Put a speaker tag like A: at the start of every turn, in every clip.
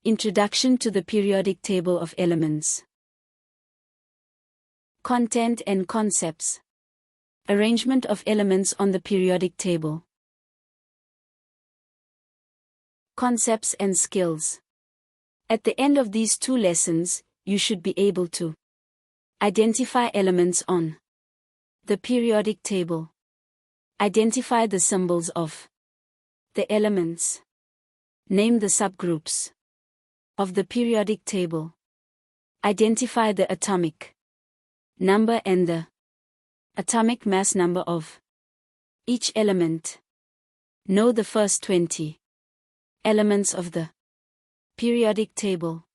A: Introduction to the Periodic Table of Elements. Content and concepts. Arrangement of elements on the periodic table. Concepts and skills. At the end of these two lessons, you should be able to identify elements on the periodic table. Identify the symbols of the elements. Name the subgroups of the periodic table. Identify the atomic number and the atomic mass number of each element. Know the first 20 elements of the periodic table.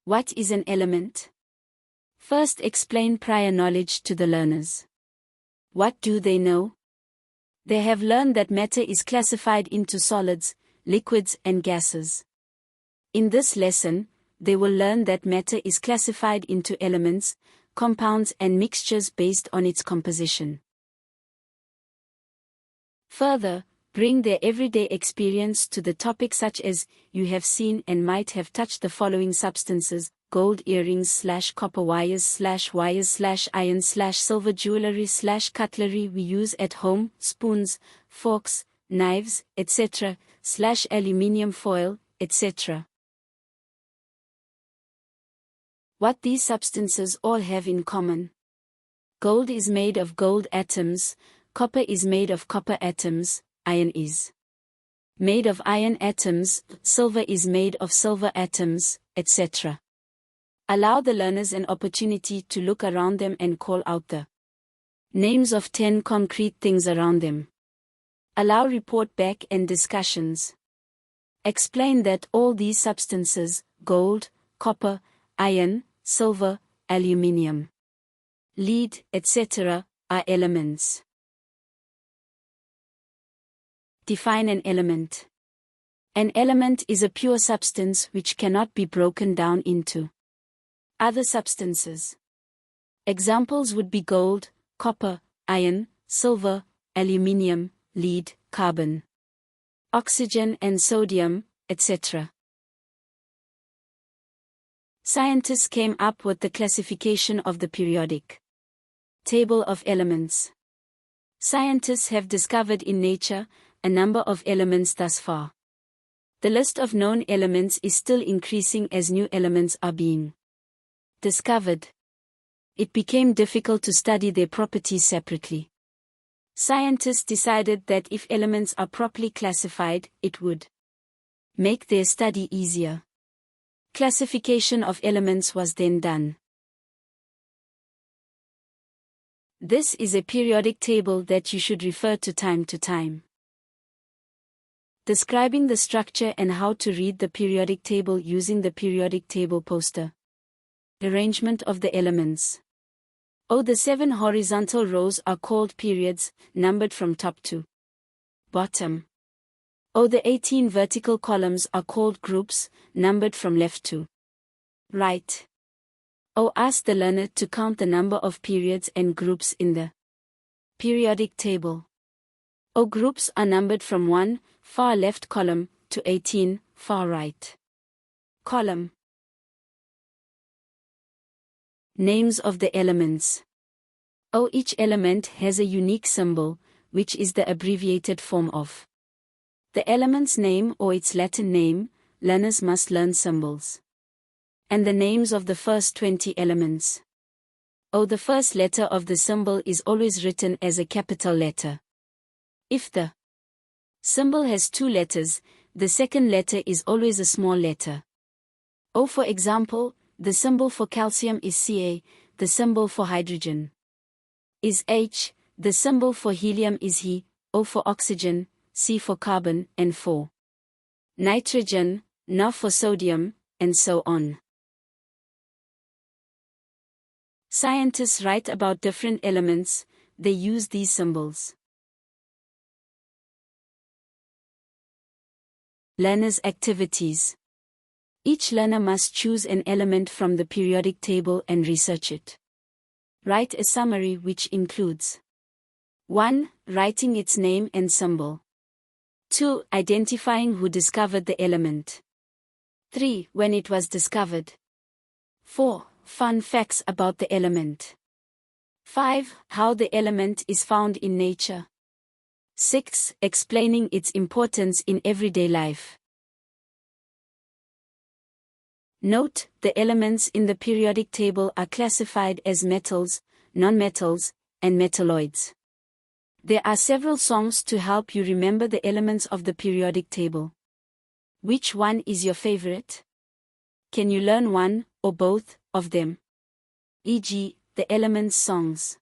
A: What is an element? First, explain prior knowledge to the learners. What do they know? They have learned that matter is classified into solids, liquids, and gases. In this lesson, they will learn that matter is classified into elements, compounds, and mixtures based on its composition. Further, bring their everyday experience to the topic, such as, you have seen and might have touched the following substances: gold earrings / copper wires / wires / iron / silver jewelry / cutlery we use at home, spoons, forks, knives, etc. / aluminium foil, etc. What these substances all have in common. Gold is made of gold atoms, copper is made of copper atoms, iron is made of iron atoms, silver is made of silver atoms, etc. Allow the learners an opportunity to look around them and call out the names of 10 concrete things around them. Allow report back and discussions. Explain that all these substances, gold, copper, iron, silver, aluminium, lead, etc., are elements. Define an element. An element is a pure substance which cannot be broken down into other substances. Examples would be gold, copper, iron, silver, aluminium, lead, carbon, oxygen and sodium, etc. Scientists came up with the classification of the periodic table of elements. Scientists have discovered in nature a number of elements thus far. The list of known elements is still increasing as new elements are being discovered. It became difficult to study their properties separately. Scientists decided that if elements are properly classified, it would make their study easier. Classification of elements was then done. This is a periodic table that you should refer to time to time. Describing the structure and how to read the periodic table using the periodic table poster. Arrangement of the elements. The 7 horizontal rows are called periods, numbered from top to bottom. The 18 vertical columns are called groups, numbered from left to right. Ask the learner to count the number of periods and groups in the periodic table. Groups are numbered from 1, far left column, to 18, far right column. Names of the elements. Each element has a unique symbol, which is the abbreviated form of the element's name or its Latin name. Learners must learn symbols and the names of the first 20 elements. The first letter of the symbol is always written as a capital letter. If the symbol has 2 letters, the second letter is always a small letter. For example, the symbol for calcium is Ca, the symbol for hydrogen is H, the symbol for helium is He, O for oxygen, C for carbon, and for nitrogen, Na for sodium, and so on. Scientists write about different elements, they use these symbols. Learners' activities. Each learner must choose an element from the periodic table and research it. Write a summary which includes 1. Writing its name and symbol. 2. Identifying who discovered the element. 3. When it was discovered. 4. Fun facts about the element. 5. How the element is found in nature. 6. Explaining its importance in everyday life. Note: the elements in the periodic table are classified as metals, nonmetals, and metalloids. There are several songs to help you remember the elements of the periodic table. Which one is your favorite? Can you learn one or both of them? E.g., the Elements songs.